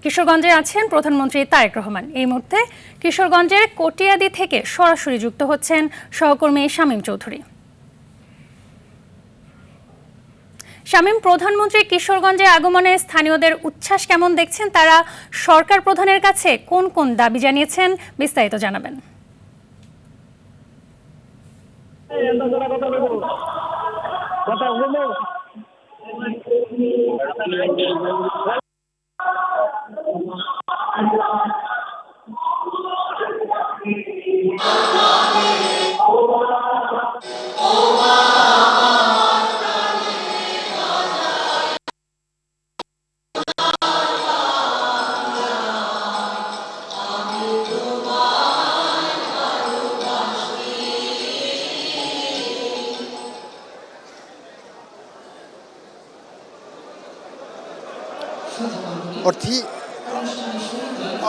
কিশোরগঞ্জে আছেন প্রধানমন্ত্রী তারেক রহমান। এই মুহূর্তে কিশোরগঞ্জের কটিয়াদি থেকে সরাসরি যুক্ত হচ্ছেন সহকর্মী শামীম চৌধুরী। শামীম, প্রধানমন্ত্রী কিশোরগঞ্জে আগমনে স্থানীয়দের উচ্ছ্বাস কেমন দেখছেন? তারা সরকার প্রধানের কাছে কোন কোন দাবি জানিয়েছেন, বিস্তারিত জানাবেন।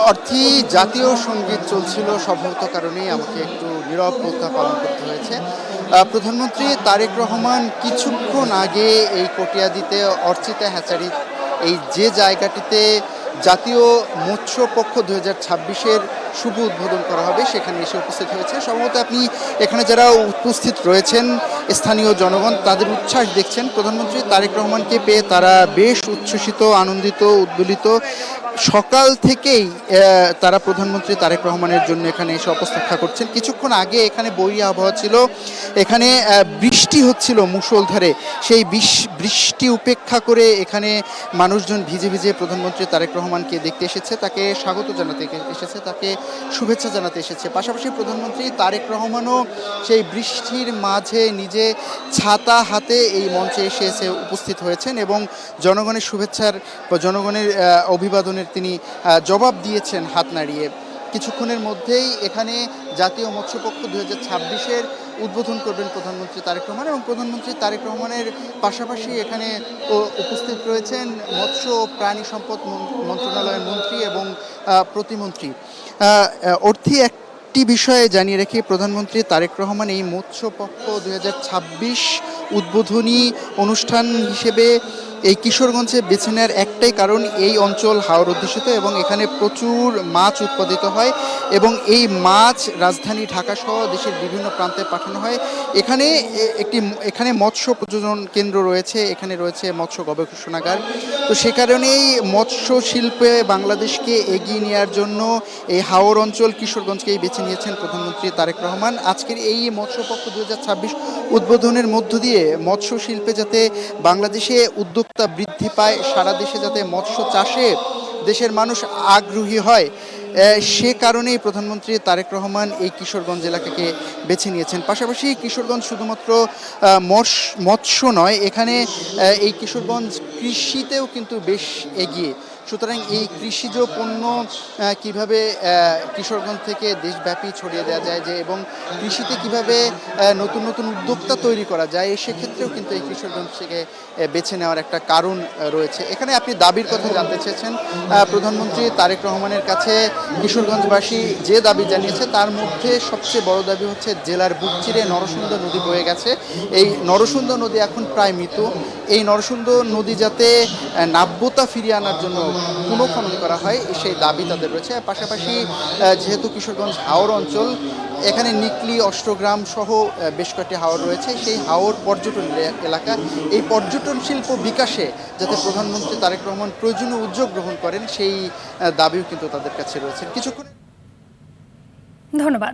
অর্থী জাতীয় সঙ্গীত চলছিল, সম্ভবত কারণেই আমাকে একটু নীরবতা পালন করতে হয়েছে। প্রধানমন্ত্রী তারেক রহমান কিছুক্ষণ আগে এই কটিয়াদিতে অর্চিতা হ্যাচারি, এই যে জায়গাটিতে জাতীয় মৎস্য পক্ষ 2026-এর শুভ উদ্বোধন করা হবে, সেখানে এসে উপস্থিত হয়েছে। সম্ভবত আপনি এখানে যারা উপস্থিত রয়েছেন স্থানীয় জনগণ, তাদের উচ্ছ্বাস দেখছেন। প্রধানমন্ত্রী তারেক রহমানকে পেয়ে তারা বেশ উচ্ছ্বসিত, আনন্দিত, উদ্বেলিত। সকাল থেকেই তারা প্রধানমন্ত্রী তারেক রহমানের জন্য এখানে এসে অপেক্ষা করছেন। কিছুক্ষণ আগে এখানে বৈরী আবহাওয়া ছিল, এখানে বৃষ্টি হচ্ছিল মুষলধারে। সেই বৃষ্টি উপেক্ষা করে এখানে মানুষজন ভিজে ভিজে প্রধানমন্ত্রী তারেক রহমানকে দেখতে এসেছে, তাকে স্বাগত জানাতে এসেছে, তাকে শুভেচ্ছা জানাতে এসেছে। পাশাপাশি প্রধানমন্ত্রী তারেক রহমানও সেই বৃষ্টির মাঝে নিজে ছাতা হাতে এই মঞ্চে এসে উপস্থিত হয়েছেন এবং জনগণের শুভেচ্ছার বা জনগণের অভিবাদনের তিনি জবাব দিয়েছেন হাত নাড়িয়ে। কিছুক্ষণের মধ্যেই এখানে জাতীয় মৎস্যপক্ষ 2026-এর উদ্বোধন করবেন প্রধানমন্ত্রী তারেক রহমান, এবং প্রধানমন্ত্রী তারেক রহমানের পাশাপাশি এখানে উপস্থিত রয়েছেন মৎস্য ও প্রাণী সম্পদ মন্ত্রণালয়ের মন্ত্রী এবং প্রতিমন্ত্রী। অর্থী একটি বিষয়ে জানিয়ে রেখে, প্রধানমন্ত্রী তারেক রহমান এই মৎস্যপক্ষ 2026 উদ্বোধনী অনুষ্ঠান হিসেবে এই কিশোরগঞ্জে বেছে নেওয়ার একটাই কারণ, এই অঞ্চল হাওর অধ্যুষিত এবং এখানে প্রচুর মাছ উৎপাদিত হয় এবং এই মাছ রাজধানী ঢাকা সহ দেশের বিভিন্ন প্রান্তে পাঠানো হয়। এখানে মৎস্য প্রজনন কেন্দ্র রয়েছে, এখানে রয়েছে মৎস্য গবেষণাগার। তো সে কারণেই মৎস্য শিল্পে বাংলাদেশকে এগিয়ে নেওয়ার জন্য এই হাওর অঞ্চল কিশোরগঞ্জকেই বেছে নিয়েছেন প্রধানমন্ত্রী তারেক রহমান। আজকের এই মৎস্যপক্ষ 2026 উদ্বোধনের মধ্য দিয়ে মৎস্য শিল্পে যাতে বাংলাদেশে উদ্যোক্তা বৃদ্ধি পায়, সারা দেশে যাতে মৎস্য চাষে দেশের মানুষ আগ্রহী হয়, সে কারণেই প্রধানমন্ত্রী তারেক রহমান এই কিশোরগঞ্জ এলাকাকে বেছে নিয়েছেন। পাশাপাশি কিশোরগঞ্জ শুধুমাত্র মৎস্য নয়, এখানে এই কিশোরগঞ্জ কৃষিতেও কিন্তু বেশ এগিয়ে। সুতরাং এই কৃষিজ পণ্য কিভাবে কিশোরগঞ্জ থেকে দেশব্যাপী ছড়িয়ে দেওয়া যায় এবং কৃষিতে কিভাবে নতুন নতুন উদ্যোক্তা তৈরি করা যায়, সেক্ষেত্রেও কিন্তু এই কিশোরগঞ্জ থেকে বেছে নেওয়ার একটা কারণ রয়েছে। এখানে আপনি দাবির কথা জানতে চেয়েছেন। প্রধানমন্ত্রী তারেক রহমানের কাছে কিশোরগঞ্জবাসী যে দাবি জানিয়েছে, তার মধ্যে সবচেয়ে বড় দাবি হচ্ছে জেলার বুক চিরে নরসুন্দর নদী বয়ে গেছে। এই নরসুন্দর নদী এখন প্রায় মৃত। এই নরসুন্দর নদী যাতে নাব্যতা ফিরিয়ে আনার জন্য পুনঃখনন করা হয়, সেই দাবি তাদের রয়েছে। পাশাপাশি যেহেতু কিশোরগঞ্জ হাওর অঞ্চল, এখানে নিকলি, অষ্টগ্রাম সহ বেশ কয়েকটি হাওর রয়েছে, সেই হাওর পর্যটন এলাকা। এই পর্যটন শিল্প বিকাশে যাতে প্রধানমন্ত্রী তারেক রহমান প্রয়োজনীয় উদ্যোগ গ্রহণ করেন, সেই দাবিও কিন্তু তাদের কাছে রয়েছে। কিছুক্ষণ ধন্যবাদ।